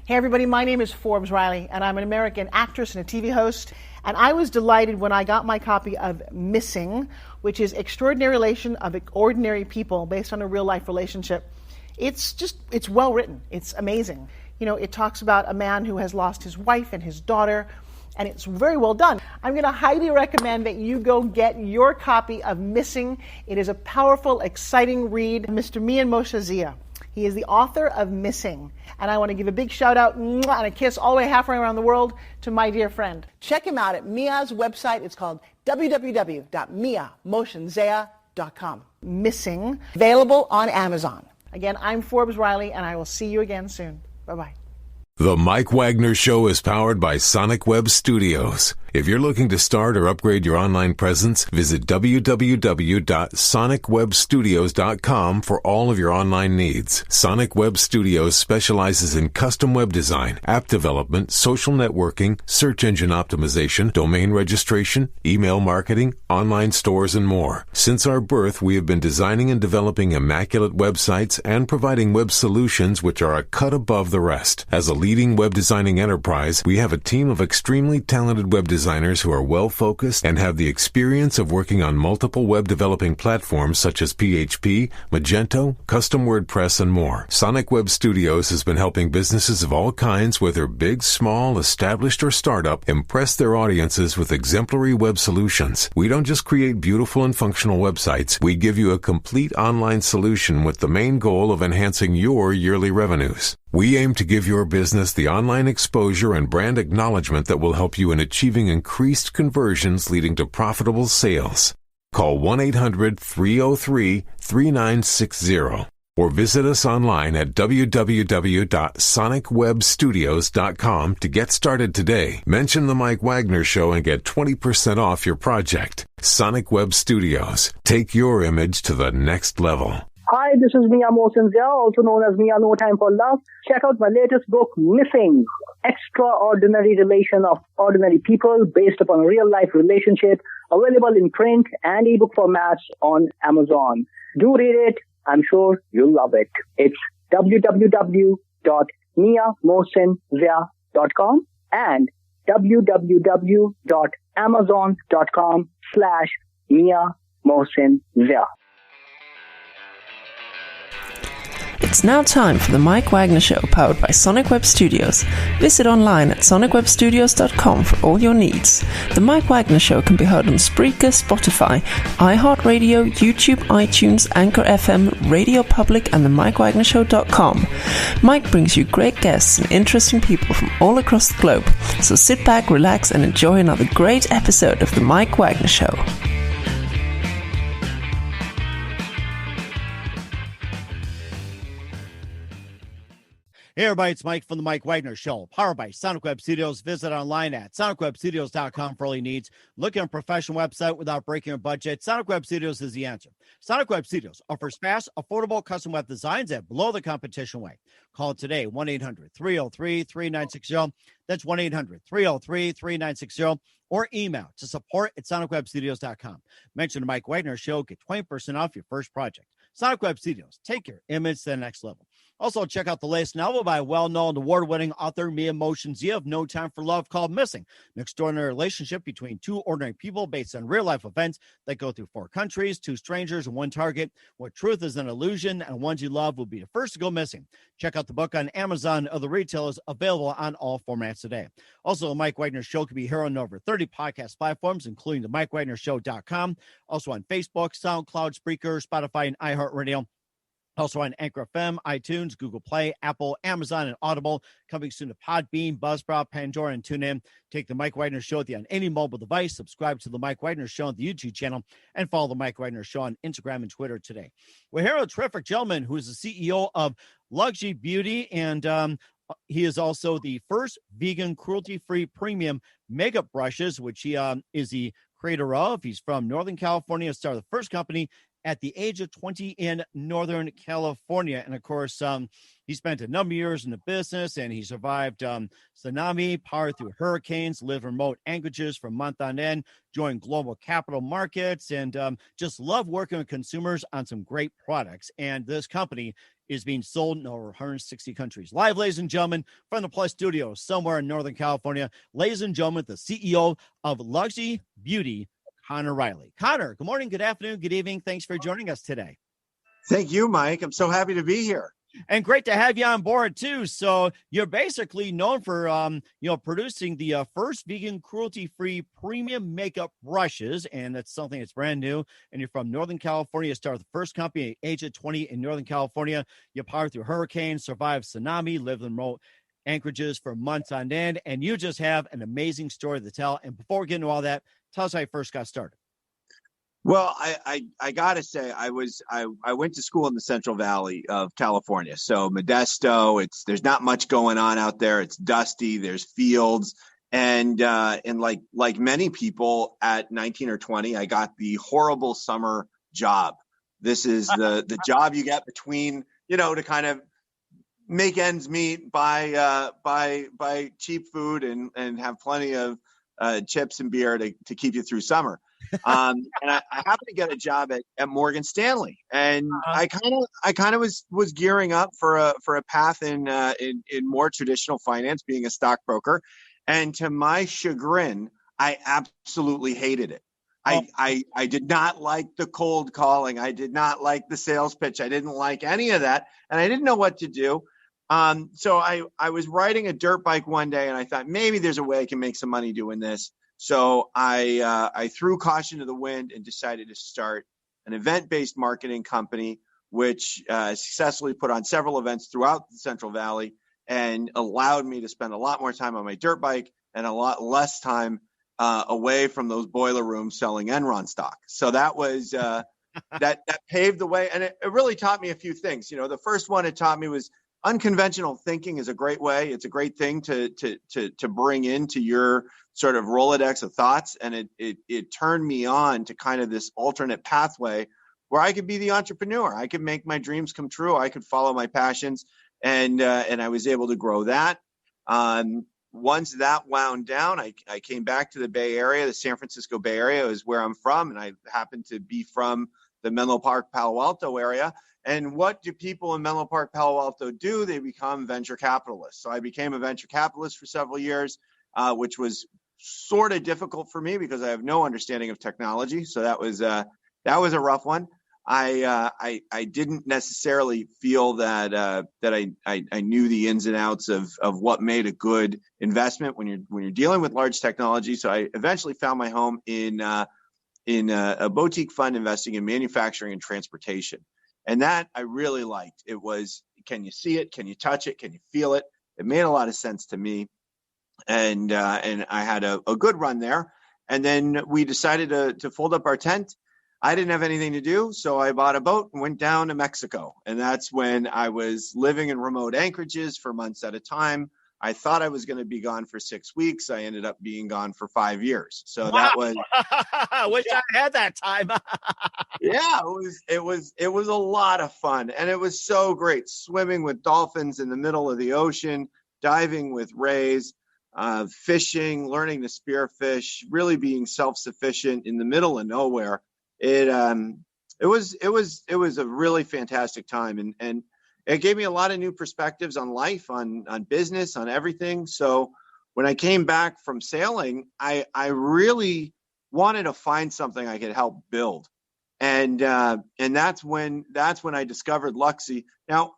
Hey everybody, my name is Forbes Riley, and I'm an American actress and a TV host. And I was delighted when I got my copy of Missing, which is Extraordinary Relation of Ordinary People based on a real life relationship. It's well written. It's amazing. You know, it talks about a man who has lost his wife and his daughter, and it's very well done. I'm going to highly recommend that you go get your copy of Missing. It is a powerful, exciting read. Mr. Mian Moshe Zia. He is the author of Missing. And I want to give a big shout out and a kiss all the way halfway around the world to my dear friend. Check him out at Mia's website. It's called www.miamoshenzea.com. Missing, available on Amazon. Again, I'm Forbes Riley, and I will see you again soon. Bye-bye. The Mike Wagner Show is powered by Sonic Web Studios. If you're looking to start or upgrade your online presence, visit www.sonicwebstudios.com for all of your online needs. Sonic Web Studios specializes in custom web design, app development, social networking, search engine optimization, domain registration, email marketing, online stores, and more. Since our birth, we have been designing and developing immaculate websites and providing web solutions which are a cut above the rest. As a leading web designing enterprise, we have a team of extremely talented web designers who are well-focused and have the experience of working on multiple web developing platforms such as PHP, Magento, custom WordPress, and more. Sonic Web Studios has been helping businesses of all kinds, whether big, small, established, or startup, impress their audiences with exemplary web solutions. We don't just create beautiful and functional websites. We give you a complete online solution with the main goal of enhancing your yearly revenues. We aim to give your business the online exposure and brand acknowledgement that will help you in achieving increased conversions leading to profitable sales. Call 1-800-303-3960 or visit us online at www.sonicwebstudios.com to get started today. Mention the Mike Wagner Show and get 20% off your project. Sonic Web Studios. Take your image to the next level. Hi, this is Mia Mosinzia, also known as Mia No Time for Love. Check out my latest book, Missing, Extraordinary Relation of Ordinary People, based upon a real-life relationship, available in print and ebook formats on Amazon. Do read it. I'm sure you'll love it. It's www.miamosinzia.com and www.amazon.com/Mia It's now time for the Mike Wagner Show, powered by Sonic Web Studios. Visit online at sonicwebstudios.com for all your needs. The Mike Wagner Show can be heard on Spreaker, Spotify, iHeartRadio, YouTube, iTunes, Anchor FM, Radio Public, and themikewagnershow.com. Mike brings you great guests and interesting people from all across the globe. So sit back, relax, and enjoy another great episode of the Mike Wagner Show. Hey everybody, it's Mike from the Mike Wagner Show, powered by Sonic Web Studios. Visit online at sonicwebstudios.com for all your needs. Looking at a professional website without breaking your budget? Sonic Web Studios is the answer. Sonic Web Studios offers fast, affordable custom web designs at below the competition rate. Call today, 1-800-303-3960. That's 1-800-303-3960. Or email to support@sonicwebstudios.com. Mention the Mike Wagner Show, get 20% off your first project. Sonic Web Studios, take your image to the next level. Also, check out the latest novel by well-known award-winning author Mian Moshe Zia of No Time for Love, called Missing, an extraordinary relationship between two ordinary people based on real-life events that go through 4 countries, 2 strangers, and 1 target. Where truth is an illusion, and ones you love will be the first to go missing. Check out the book on Amazon and other retailers, available on all formats today. Also, the Mike Wagner Show can be heard on over 30 podcast platforms, including the MikeWagnerShow.com. Also on Facebook, SoundCloud, Spreaker, Spotify, and iHeartRadio. Also on Anchor FM, iTunes, Google Play, Apple, Amazon, and Audible. Coming soon to Podbean, Buzzsprout, Pandora, and TuneIn. Take the Mike Wagner Show on any mobile device. Subscribe to the Mike Wagner Show on the YouTube channel, and follow the Mike Wagner Show on Instagram and Twitter today. We're here with a terrific gentleman who is the CEO of Luxie Beauty, and he is also the first vegan, cruelty-free premium makeup brushes, which he is the creator of. He's from Northern California, started the first company at the age of 20 in Northern California. And of course, he spent a number of years in the business, and he survived tsunami, powered through hurricanes, lived remote anchorages for a month on end, joined global capital markets, and just loved working with consumers on some great products. And this company is being sold in over 160 countries. Live, ladies and gentlemen, from the Plus Studio somewhere in Northern California, ladies and gentlemen, the CEO of Luxie Beauty, Conor Riley. Conor, good morning, good afternoon, good evening. Thanks for joining us today. Thank you, Mike. I'm so happy to be here. And great to have you on board too. So you're basically known for, producing the first vegan cruelty-free premium makeup brushes. And that's something that's brand new. And you're from Northern California. You started the first company at age of 20 in Northern California. You powered through hurricanes, survived tsunami, lived in remote anchorages for months on end. And you just have an amazing story to tell. And before we get into all that, tell us how you first got started. Well, I gotta say, I went to school in the Central Valley of California. So Modesto, there's not much going on out there. It's dusty. There's fields, and like many people at 19 or 20, I got the horrible summer job. This is the job you get between, to kind of make ends meet, buy cheap food and have plenty of chips and beer to keep you through summer. And I happened to get a job at Morgan Stanley, and I kind of was gearing up for a path in more traditional finance, being a stockbroker. And to my chagrin, I absolutely hated it. I did not like the cold calling. I did not like the sales pitch. I didn't like any of that, and I didn't know what to do. So I was riding a dirt bike one day, and I thought maybe there's a way I can make some money doing this. So I threw caution to the wind and decided to start an event-based marketing company, which successfully put on several events throughout the Central Valley and allowed me to spend a lot more time on my dirt bike and a lot less time away from those boiler rooms selling Enron stock. So that was that paved the way, and it really taught me a few things. The first one it taught me was unconventional thinking is a great way. It's a great thing to bring into your sort of Rolodex of thoughts. And it turned me on to kind of this alternate pathway where I could be the entrepreneur. I could make my dreams come true. I could follow my passions. And I was able to grow that. Once that wound down, I came back to the Bay Area. The San Francisco Bay Area is where I'm from. And I happen to be from the Menlo Park, Palo Alto area. And what do people in Menlo Park, Palo Alto do? They become venture capitalists. So I became a venture capitalist for several years, which was sort of difficult for me because I have no understanding of technology. So that was a rough one. I didn't necessarily feel that I knew the ins and outs of what made a good investment when you're dealing with large technology. So I eventually found my home in a boutique fund investing in manufacturing and transportation. And that I really liked. It was, can you see it? Can you touch it? Can you feel it? It made a lot of sense to me. And I had a good run there. And then we decided to fold up our tent. I didn't have anything to do, so I bought a boat and went down to Mexico. And that's when I was living in remote anchorages for months at a time. I thought I was going to be gone for 6 weeks. I ended up being gone for 5 years. So that was. I wish I had that time. Yeah, it was a lot of fun, and it was so great swimming with dolphins in the middle of the ocean, diving with rays, fishing, learning to spearfish, really being self-sufficient in the middle of nowhere. It was a really fantastic time, and it gave me a lot of new perspectives on life, on business, on everything. So when I came back from sailing, I really wanted to find something I could help build. And that's when I discovered Luxie. Now,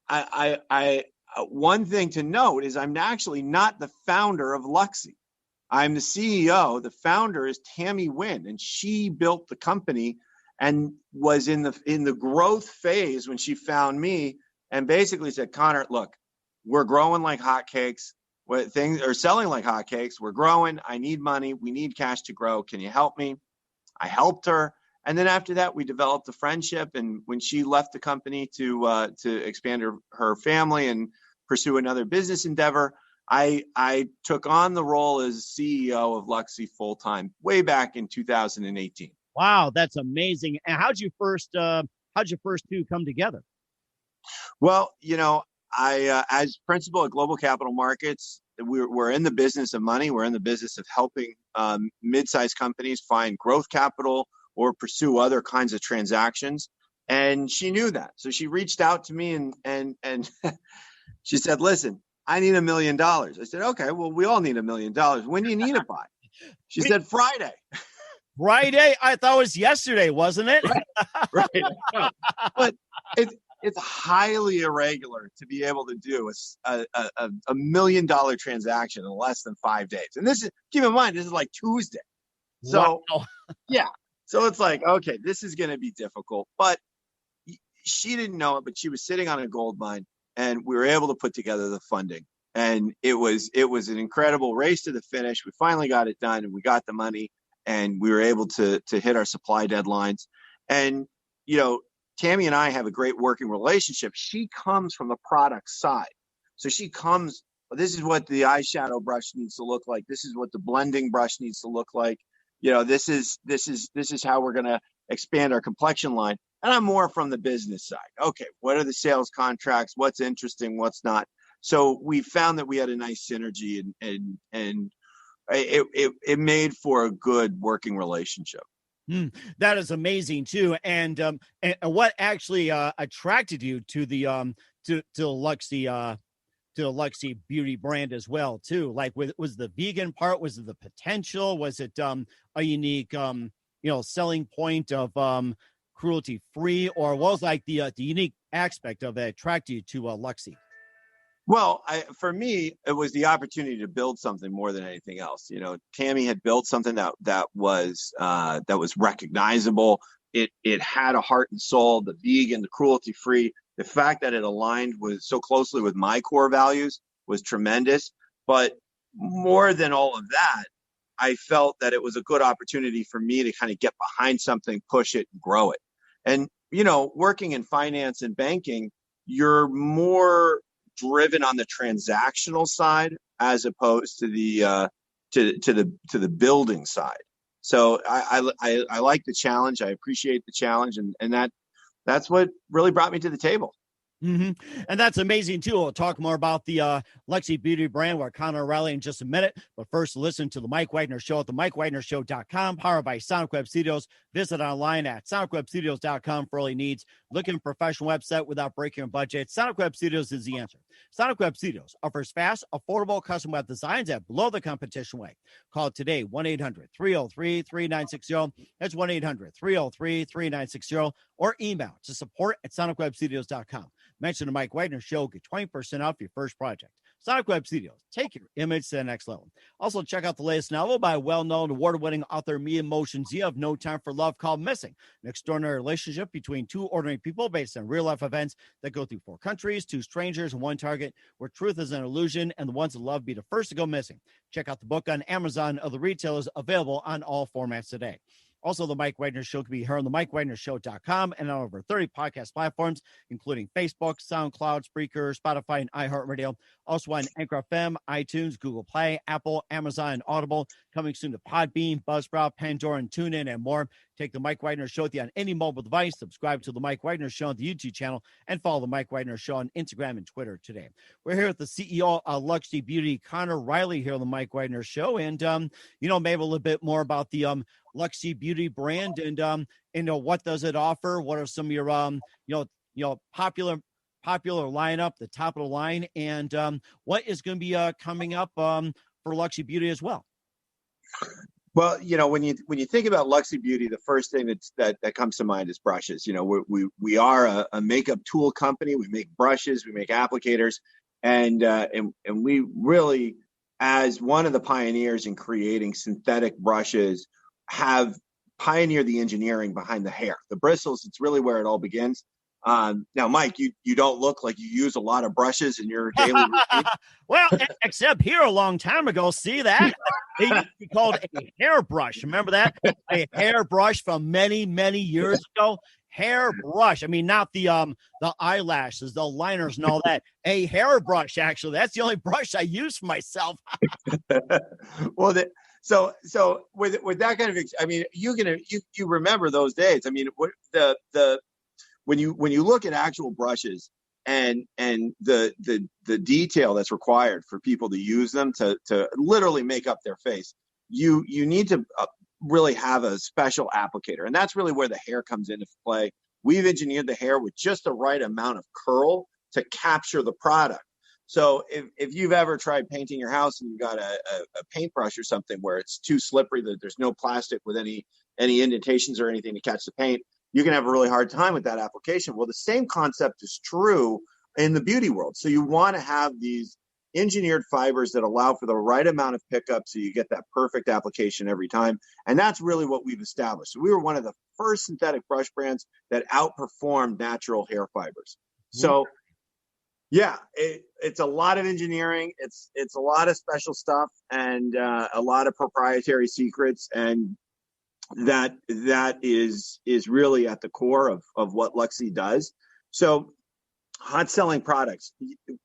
I one thing to note is I'm actually not the founder of Luxie. I'm the CEO. The founder is Tammy Wynn, and she built the company and was in the growth phase when she found me and basically said, Conor, look, we're growing like hotcakes. Things are selling like hotcakes. We're growing. I need money. We need cash to grow. Can you help me? I helped her. And then after that, we developed a friendship. And when she left the company to expand her family and pursue another business endeavor, I took on the role as CEO of Luxie full time way back in 2018. Wow, that's amazing. And how'd you first two come together? Well, I as principal at Global Capital Markets, we're in the business of money. We're in the business of helping mid-sized companies find growth capital or pursue other kinds of transactions. And she knew that. So she reached out to me and she said, listen, I need $1 million. I said, okay, well, we all need $1 million. When do you need it by? She said, Friday. Friday? I thought it was yesterday, wasn't it? Right. But it's highly irregular to be able to do a $1 million transaction in less than 5 days. And this is, keep in mind, this is like Tuesday. So wow. Yeah. So it's like, okay, this is going to be difficult, but she didn't know it, but she was sitting on a gold mine, and we were able to put together the funding. And it was an incredible race to the finish. We finally got it done, and we got the money, and we were able to hit our supply deadlines. And, Tammy and I have a great working relationship. She comes from the product side. So she comes, this is what the eyeshadow brush needs to look like. This is what the blending brush needs to look like. This is how we're going to expand our complexion line. And I'm more from the business side. Okay, what are the sales contracts? What's interesting? What's not? So we found that we had a nice synergy, and it made for a good working relationship. That is amazing too. And what actually attracted you to the to Luxie to the Luxie beauty brand as well too? Like, was the vegan part? Was it the potential? Was it a unique selling point of cruelty free, or was like the unique aspect of it attract you to Luxie? Well, for me, it was the opportunity to build something more than anything else. Tammy had built something that was recognizable. It had a heart and soul. The vegan, the cruelty free. The fact that it aligned so closely with my core values was tremendous. But more than all of that, I felt that it was a good opportunity for me to kind of get behind something, push it, and grow it. And working in finance and banking, you're more driven on the transactional side as opposed to the to the building side. So I like the challenge. I appreciate the challenge, and that's what really brought me to the table. Mm-hmm. And that's amazing too. We'll talk more about the Luxie beauty brand with Conor Riley in just a minute. But first, listen to the Mike Wagner Show at the MikeWagnerShow.com, powered by Sonic Web Studios. Visit online at SonicWebStudios.com for all your needs. Looking for a professional website without breaking your budget? Sonic Web Studios is the answer. Sonic Web Studios offers fast, affordable custom web designs at below the competition rate. Call today, 1-800-303-3960. That's 1-800-303-3960. Or email to support@SonicWebStudios.com. Mention the Mike Wagner Show, get 20% off your first project. Sonic Web Studios, take your image to the next level. Also, check out the latest novel by well-known award-winning author Mia Motion Zia of No Time for Love, called Missing, an extraordinary relationship between two ordinary people based on real-life events that go through 4 countries, 2 strangers, and 1 target, where truth is an illusion and the ones that love be the first to go missing. Check out the book on Amazon and other retailers, available on all formats today. Also, the Mike Wagner Show can be heard on the MikeWagnerShow.com and on over 30 podcast platforms, including Facebook, SoundCloud, Spreaker, Spotify, and iHeartRadio. Also on Anchor FM, iTunes, Google Play, Apple, Amazon, and Audible. Coming soon to Podbean, Buzzsprout, Pandora, and TuneIn, and more. Take the Mike Wagner Show with you on any mobile device. Subscribe to the Mike Wagner Show on the YouTube channel, and follow the Mike Wagner Show on Instagram and Twitter today. We're here with the CEO of Luxie Beauty, Conor Riley, here on the Mike Wagner Show. And, maybe a little bit more about the Luxie Beauty brand and what does it offer? What are some of your, popular lineup, the top of the line, and what is going to be coming up for Luxie Beauty as well? Well, when you think about Luxie Beauty, the first thing that comes to mind is brushes. We are a makeup tool company. We make brushes, we make applicators, and we really, as one of the pioneers in creating synthetic brushes, have pioneered the engineering behind the hair, the bristles. It's really where it all begins. Now, Mike, you don't look like you use a lot of brushes in your daily routine. Well, except here a long time ago. See that? It used to be called a hairbrush. Remember that? A hairbrush from many, many years ago. Hairbrush. I mean, not the eyelashes, the liners, and all that. A hairbrush, actually. That's the only brush I use for myself. Well, so with that kind of, I mean, you remember those days. I mean, when you look at actual brushes and the detail that's required for people to use them to literally make up their face, you need to really have a special applicator, and that's really where the hair comes into play. we've engineered the hair with just the right amount of curl to capture the product. So if you've ever tried painting your house and you've got a paintbrush or something where it's too slippery that there's no plastic with any indentations or anything to catch the paint, you can have a really hard time with that application. Well, the same concept is true in the beauty world. So you want to have these engineered fibers that allow for the right amount of pickup so you get that perfect application every time. And that's really what we've established. So we were one of the first synthetic brush brands that outperformed natural hair fibers. So yeah, it's a lot of engineering. It's a lot of special stuff and a lot of proprietary secrets. And that is really at the core of what Luxie does. So hot selling products,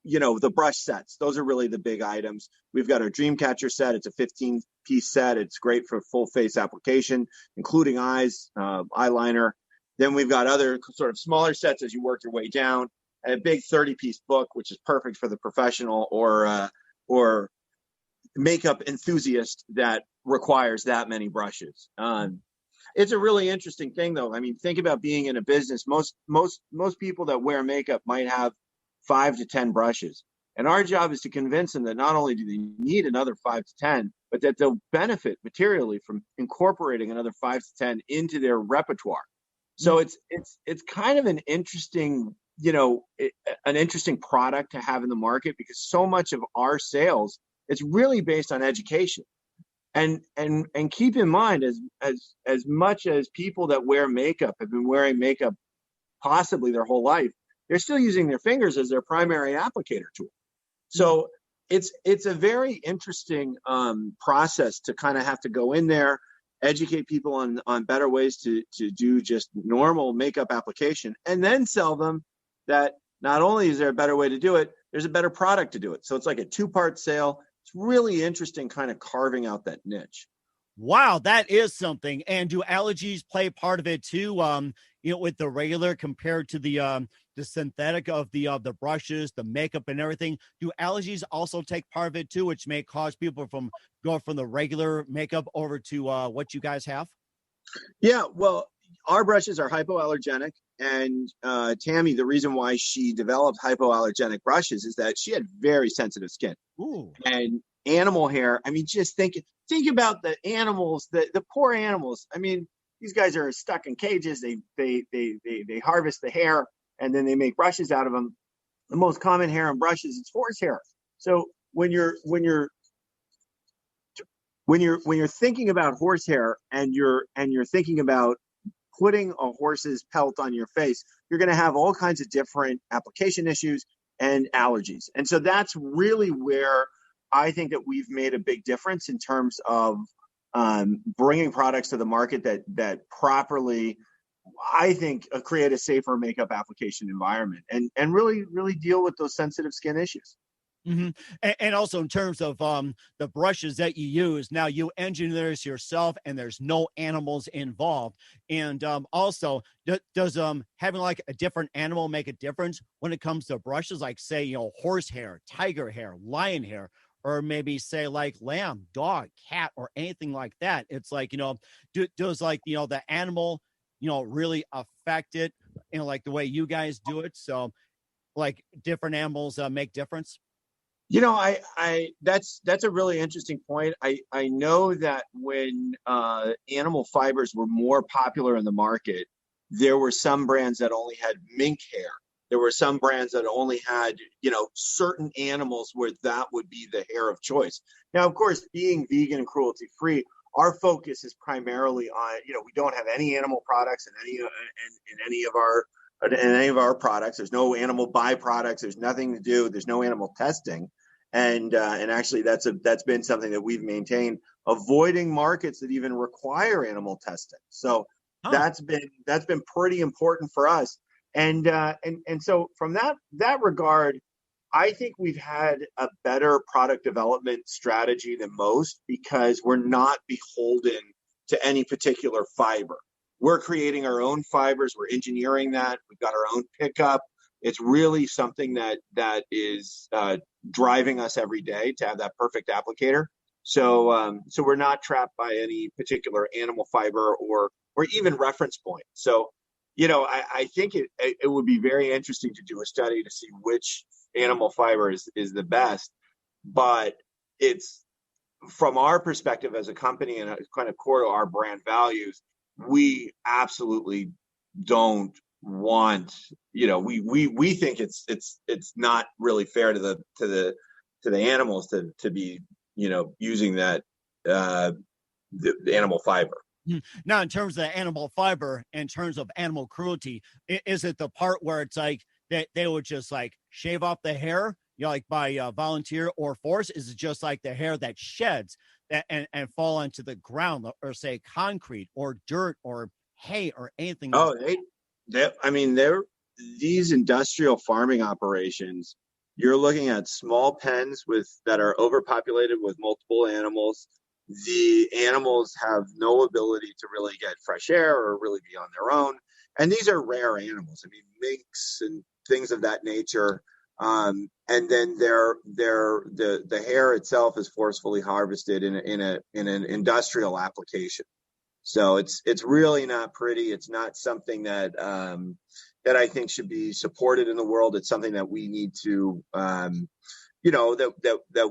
the brush sets, those are really the big items. We've got our Dreamcatcher set. It's a 15-piece set. It's great for full face application, including eyes, eyeliner. Then we've got other sort of smaller sets as you work your way down. A big 30-piece book, which is perfect for the professional or makeup enthusiast that requires that many brushes. It's a really interesting thing, though. I mean, think about being in a business. Most people that wear makeup might have 5 to 10 brushes. And our job is to convince them that not only do they need another 5 to 10, but that they'll benefit materially from incorporating another 5 to 10 into their repertoire. So it's kind of an interesting product to have in the market, because so much of our sales, it's really based on education. And keep in mind, as much as people that wear makeup have been wearing makeup possibly their whole life, they're still using their fingers as their primary applicator tool. So it's a very interesting process to kind of have to go in there, educate people on better ways to do just normal makeup application, and then sell them that not only is there a better way to do it, there's a better product to do it. So it's like a 2-part sale. It's really interesting kind of carving out that niche. Wow, that is something. And do allergies play part of it too? With the regular compared to the synthetic of the brushes, the makeup and everything, do allergies also take part of it too, which may cause people from going from the regular makeup over to what you guys have? Yeah, well, our brushes are hypoallergenic. And Tammy, the reason why she developed hypoallergenic brushes is that she had very sensitive skin. Ooh. And animal hair. I mean, just think about the animals, the poor animals. I mean, these guys are stuck in cages. They harvest the hair and then they make brushes out of them. The most common hair in brushes is horse hair. So when you're thinking about horse hair and you're thinking about putting a horse's pelt on your face, you're going to have all kinds of different application issues and allergies. And so that's really where I think that we've made a big difference in terms of bringing products to the market that properly, I think, create a safer makeup application environment and really, really deal with those sensitive skin issues. Mm-hmm. And also in terms of the brushes that you use, now you engineer this yourself and there's no animals involved. And also, does having like a different animal make a difference when it comes to brushes, like say, horse hair, tiger hair, lion hair, or maybe say like lamb, dog, cat, or anything like that? It's like, does like, the animal, really affect it, like the way you guys do it? So like different animals make difference? That's a really interesting point. I know that when animal fibers were more popular in the market, there were some brands that only had mink hair. There were some brands that only had, certain animals where that would be the hair of choice. Now, of course, being vegan and cruelty free, our focus is primarily on, we don't have any animal products in any of our products. There's no animal byproducts. There's nothing to do. There's no animal testing. And actually that's been something that we've maintained, avoiding markets that even require animal testing. So that's been pretty important for us. And so from that regard, I think we've had a better product development strategy than most, because we're not beholden to any particular fiber. We're creating our own fibers. We're engineering that. We've got our own pickup. It's really something that is driving us every day to have that perfect applicator. So we're not trapped by any particular animal fiber or even reference point. So I think it would be very interesting to do a study to see which animal fiber is the best, but it's from our perspective as a company and kind of core to our brand values, we absolutely don't want, we think it's not really fair to the animals to be, using that, the animal fiber. Now, in terms of the animal fiber, in terms of animal cruelty, is it the part where it's like that they would just like shave off the hair, like by volunteer or force? Is it just like the hair that sheds and fall onto the ground, or say concrete or dirt or hay or anything? Oh, they're these industrial farming operations. You're looking at small pens that are overpopulated with multiple animals. The animals have no ability to really get fresh air or really be on their own. And these are rare animals. I mean, minks and things of that nature. And then the hair itself is forcefully harvested in an industrial application. So it's really not pretty. It's not something that I think should be supported in the world. It's something that we need to that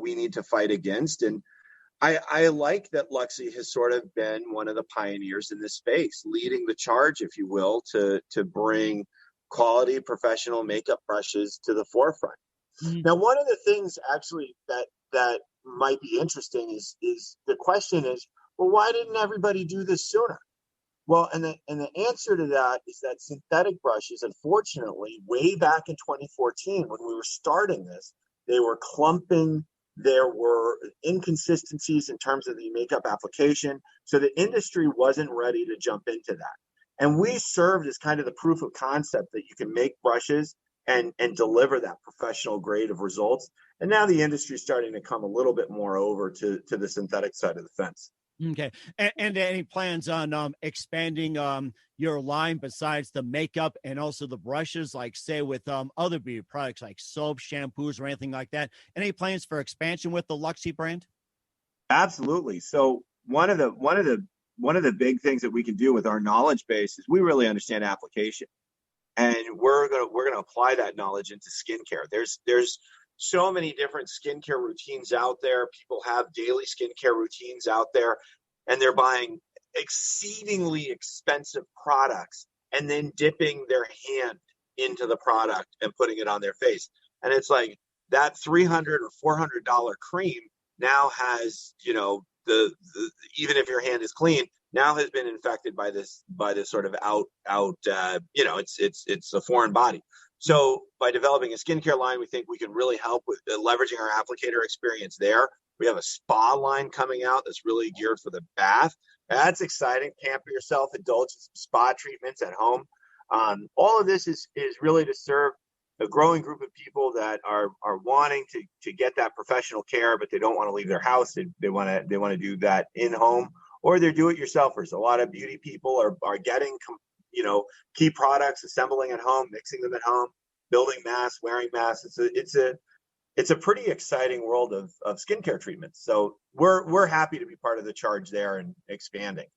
we need to fight against. And I like that Luxie has sort of been one of the pioneers in this space, leading the charge, if you will, to bring quality professional makeup brushes to the forefront. Mm-hmm. Now, one of the things actually that might be interesting is the question is, well, why didn't everybody do this sooner? Well, and the answer to that is that synthetic brushes, unfortunately, way back in 2014, when we were starting this, they were clumping. There were inconsistencies in terms of the makeup application. So the industry wasn't ready to jump into that. And we served as kind of the proof of concept that you can make brushes and deliver that professional grade of results. And now the industry is starting to come a little bit more over to the synthetic side of the fence. Okay. And any plans on expanding your line besides the makeup and also the brushes, like say with other beauty products like soap, shampoos, or anything like that? Any plans for expansion with the Luxie brand? Absolutely. So one of the big things that we can do with our knowledge base is we really understand application, and we're gonna apply that knowledge into skincare. There's so many different skincare routines out there. People have daily skincare routines out there, and they're buying exceedingly expensive products and then dipping their hand into the product and putting it on their face. And it's like that $300 or $400 cream now has, the even if your hand is clean, now has been infected by this sort of it's a foreign body. So by developing a skincare line, we think we can really help with leveraging our applicator experience there. We have a spa line coming out that's really geared for the bath. That's exciting. Pamper yourself, indulge in some spa treatments at home. All of this is really to serve a growing group of people that are wanting to get that professional care, but they don't want to leave their house. They want to do that in home, or they're do-it-yourselfers. A lot of beauty people are getting key products, assembling at home, mixing them at home, building masks, wearing masks. It's a pretty exciting world of skincare treatments. So we're happy to be part of the charge there and expanding.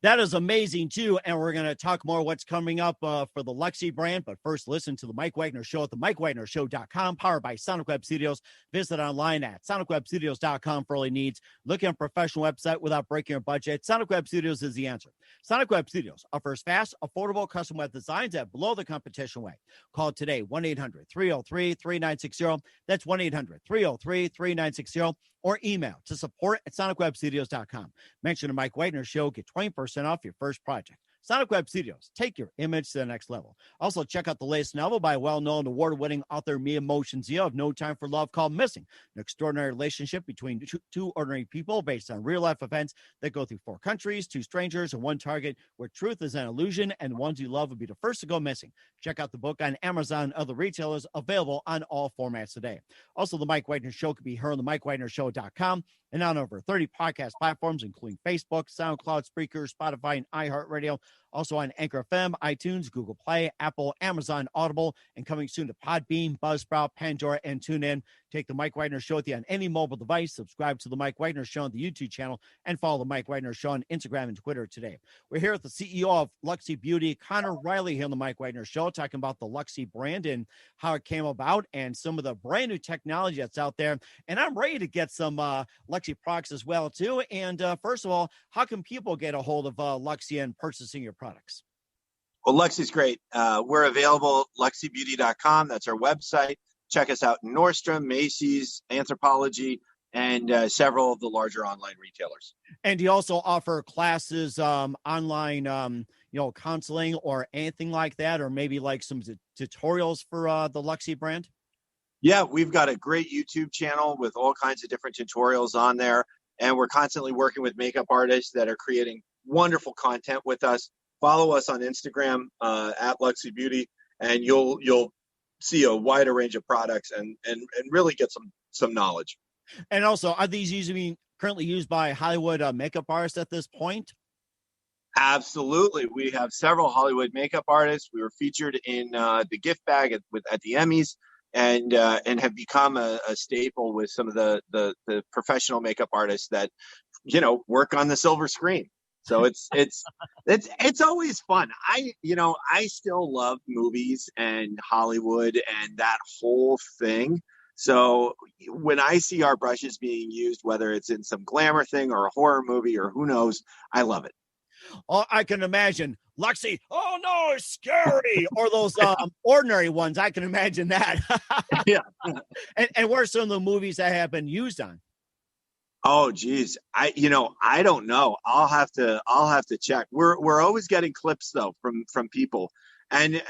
That is amazing, too. And we're going to talk more what's coming up for the Luxie brand. But first, listen to the Mike Wagner Show at the MikeWagnerShow.com, powered by Sonic Web Studios. Visit online at SonicWebStudios.com for all your needs. Looking at a professional website without breaking your budget? Sonic Web Studios is the answer. Sonic Web Studios offers fast, affordable custom web designs at below the competition rate. Call today, 1-800-303-3960. That's 1-800-303-3960. Or email to support@SonicWebStudios.com. Mention the Mike Wagner Show. Get 20% off your first project. Sonic Web Studios. Take your image to the next level. Also, check out the latest novel by well-known award-winning author Mia Motionzio of No Time for Love called Missing, an extraordinary relationship between two ordinary people based on real-life events that go through 4 countries, 2 strangers, and 1 target, where truth is an illusion and the ones you love will be the first to go missing. Check out the book on Amazon and other retailers, available on all formats today. Also, the Mike Wagner Show can be heard on the MikeWagnerShow.com and on over 30 podcast platforms, including Facebook, SoundCloud, Spreaker, Spotify, and iHeartRadio. Also on Anchor FM, iTunes, Google Play, Apple, Amazon, Audible, and coming soon to Podbean, Buzzsprout, Pandora, and TuneIn. Take the Mike Wagner Show with you on any mobile device. Subscribe to the Mike Wagner Show on the YouTube channel and follow the Mike Wagner Show on Instagram and Twitter today. We're here with the CEO of Luxie Beauty, Conor Riley, here on the Mike Wagner Show, talking about the Luxie brand and how it came about and some of the brand new technology that's out there. And I'm ready to get some Luxie products as well, too. And first of all, how can people get a hold of Luxie and purchasing your products? Well, Luxie's great. We're available at luxiebeauty.com. That's our website. Check us out in Nordstrom, Macy's, Anthropologie, and several of the larger online retailers. And do you also offer classes, online, counseling or anything like that, or maybe like some tutorials for the Luxie brand? Yeah, we've got a great YouTube channel with all kinds of different tutorials on there. And we're constantly working with makeup artists that are creating wonderful content with us. Follow us on Instagram at Luxie Beauty, and you'll see a wider range of products and really get some knowledge. And also, are these currently used by Hollywood makeup artists at this point? Absolutely. We have several Hollywood makeup artists. We were featured in the gift bag at the Emmys, and have become a staple with some of the professional makeup artists that work on the silver screen. So it's always fun. I still love movies and Hollywood and that whole thing. So when I see our brushes being used, whether it's in some glamour thing or a horror movie or who knows, I love it. Oh, I can imagine. Luxie, oh no, it's scary. Or those ordinary ones. I can imagine that. Yeah. And what are some of the movies that have been used on? Oh, geez. I don't know. I'll have to check. We're always getting clips though from people, and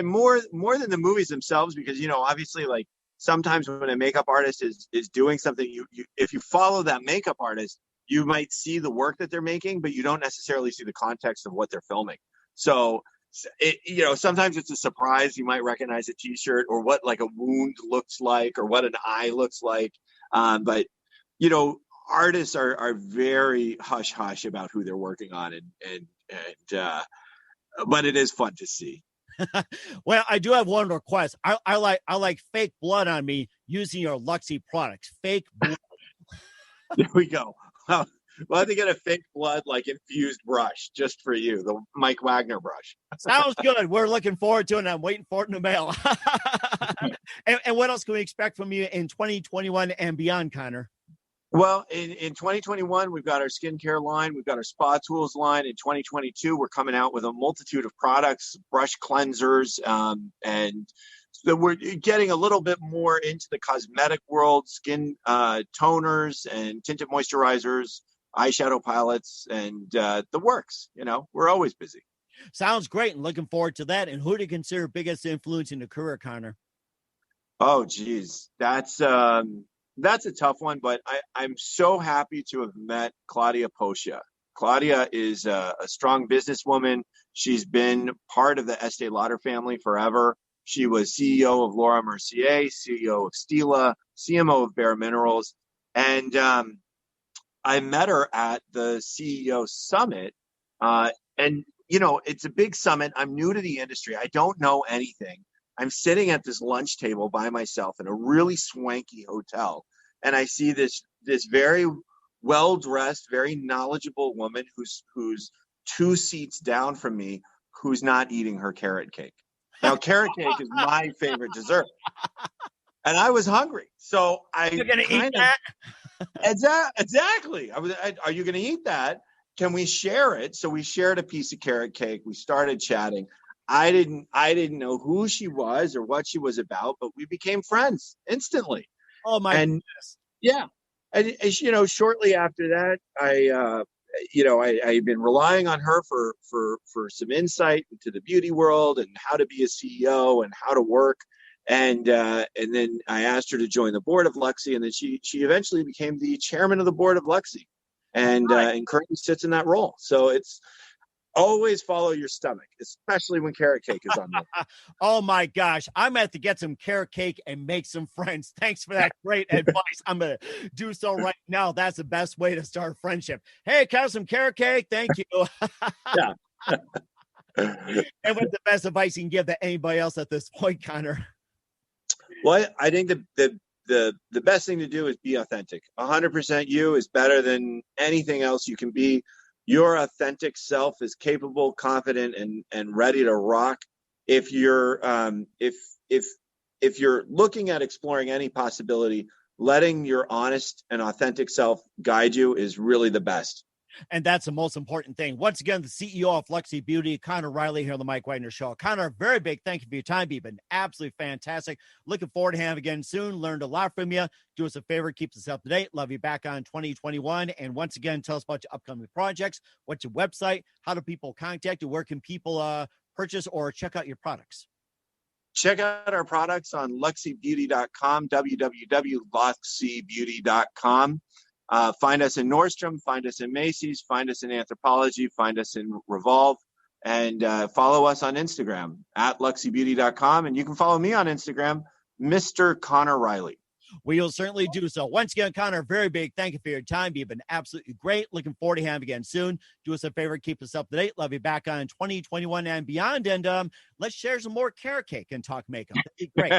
more than the movies themselves, because obviously, like, sometimes when a makeup artist is doing something, you if you follow that makeup artist, you might see the work that they're making, but you don't necessarily see the context of what they're filming. So sometimes it's a surprise. You might recognize a t-shirt or what like a wound looks like or what an eye looks like, but artists are very hush hush about who they're working on, but it is fun to see. Well, I do have one request. I like fake blood on me using your Luxie products. Fake blood. There we go. We'll have to get a fake blood like infused brush just for you, the Mike Wagner brush. Sounds good. We're looking forward to it, and I'm waiting for it in the mail. and what else can we expect from you in 2021 and beyond, Conor? Well, in 2021, we've got our skincare line. We've got our spa tools line. In 2022, we're coming out with a multitude of products, brush cleansers, and so we're getting a little bit more into the cosmetic world, skin toners and tinted moisturizers, eyeshadow palettes, and the works. We're always busy. Sounds great, and looking forward to that. And who do you consider biggest influence in your career, Conor? Oh, geez. That's a tough one, but I'm so happy to have met Claudia Poscia. Claudia is a strong businesswoman. She's been part of the Estee Lauder family forever. She was CEO of Laura Mercier, CEO of Stila, CMO of Bare Minerals. And I met her at the CEO Summit. And it's a big summit. I'm new to the industry. I don't know anything. I'm sitting at this lunch table by myself in a really swanky hotel, and I see this very well-dressed, very knowledgeable woman who's 2 seats down from me, who's not eating her carrot cake. Now, carrot cake is my favorite dessert, and I was hungry, so You're gonna eat that? Exactly. Are you going to eat that? Can we share it? So we shared a piece of carrot cake. We started chatting. I didn't know who she was or what she was about, but we became friends instantly. Oh my goodness. Yeah. And shortly after that, I've been relying on her for some insight into the beauty world and how to be a CEO and how to work. And then I asked her to join the board of Luxie, and then she eventually became the chairman of the board of Luxie, and currently sits in that role. So it's always follow your stomach, especially when carrot cake is on there. Oh my gosh. I'm going to have to get some carrot cake and make some friends. Thanks for that great advice. I'm going to do so right now. That's the best way to start a friendship. Hey, can I have some carrot cake? Thank you. Yeah. And what's the best advice you can give to anybody else at this point, Conor? Well, I think the best thing to do is be authentic. 100% you is better than anything else you can be. Your authentic self is capable, confident, and ready to rock. If you're if you're looking at exploring any possibility, letting your honest and authentic self guide you is really the best. And that's the most important thing. Once again, the CEO of Luxie Beauty, Conor Riley, here on the Mike Wagner Show. Conor, very big thank you for your time. You've been absolutely fantastic. Looking forward to having you again soon. Learned a lot from you. Do us a favor, keep us up to date. Love you back on 2021. And once again, tell us about your upcoming projects. What's your website? How do people contact you? Where can people purchase or check out your products? Check out our products on luxiebeauty.com, www.luxiebeauty.com. Find us in Nordstrom, find us in Macy's, find us in Anthropologie, find us in Revolve, and follow us on Instagram at luxiebeauty.com. And you can follow me on Instagram, Mr. Conor Riley. We will certainly do so. Once again, Conor, very big thank you for your time. You've been absolutely great. Looking forward to having you again soon. Do us a favor, keep us up to date. Love you back on 2021 and beyond. And let's share some more carrot cake and talk makeup. That'd be great.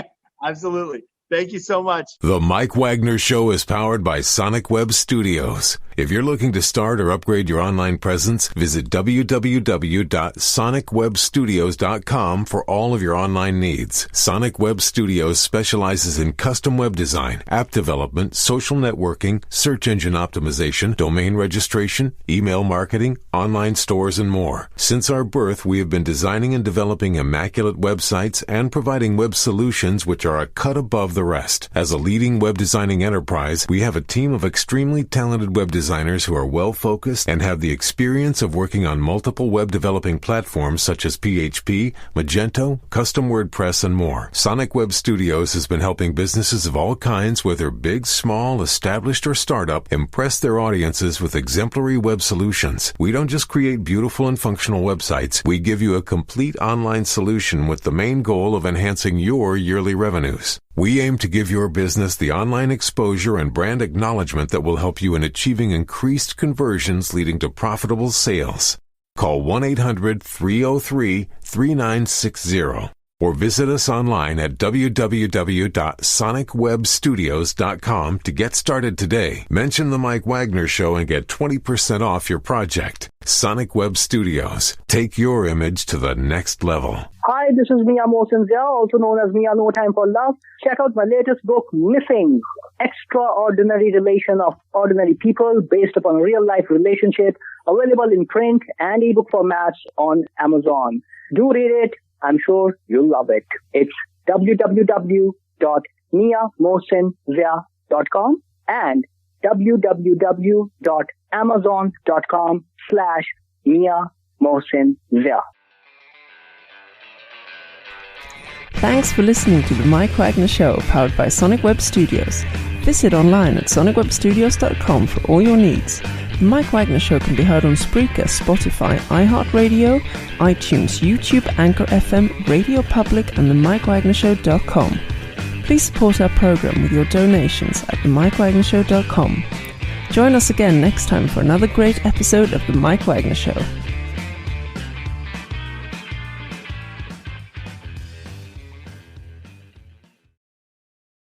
Absolutely. Thank you so much. The Mike Wagner Show is powered by Sonic Web Studios. If you're looking to start or upgrade your online presence, visit www.sonicwebstudios.com for all of your online needs. Sonic Web Studios specializes in custom web design, app development, social networking, search engine optimization, domain registration, email marketing, online stores, and more. Since our birth, we have been designing and developing immaculate websites and providing web solutions which are a cut above the rest. As a leading web designing enterprise, we have a team of extremely talented web designers who are well-focused and have the experience of working on multiple web developing platforms such as PHP, Magento, Custom WordPress, and more. Sonic Web Studios has been helping businesses of all kinds, whether big, small, established, or startup, impress their audiences with exemplary web solutions. We don't just create beautiful and functional websites. We give you a complete online solution with the main goal of enhancing your yearly revenues. We aim to give your business the online exposure and brand acknowledgement that will help you in achieving increased conversions leading to profitable sales. Call 1-800-303-3960 or visit us online at www.sonicwebstudios.com to get started today. Mention the Mike Wagner Show and get 20% off your project. Sonic Web Studios. Take your image to the next level. Hi, this is Mia Mohsen Zia, also known as Mia No Time for Love. Check out my latest book, Missing, Extraordinary Relation of Ordinary People Based Upon a Real-Life Relationship, available in print and ebook formats on Amazon. Do read it. I'm sure you'll love it. It's www.miamohsenzia.com and www.amazon.com/Mia Thanks for listening to The Mike Wagner Show, powered by Sonic Web Studios. Visit online at sonicwebstudios.com for all your needs. The Mike Wagner Show can be heard on Spreaker, Spotify, iHeartRadio, iTunes, YouTube, Anchor FM, Radio Public, and themikewagnershow.com. Please support our program with your donations at themikewagnershow.com. Join us again next time for another great episode of The Mike Wagner Show.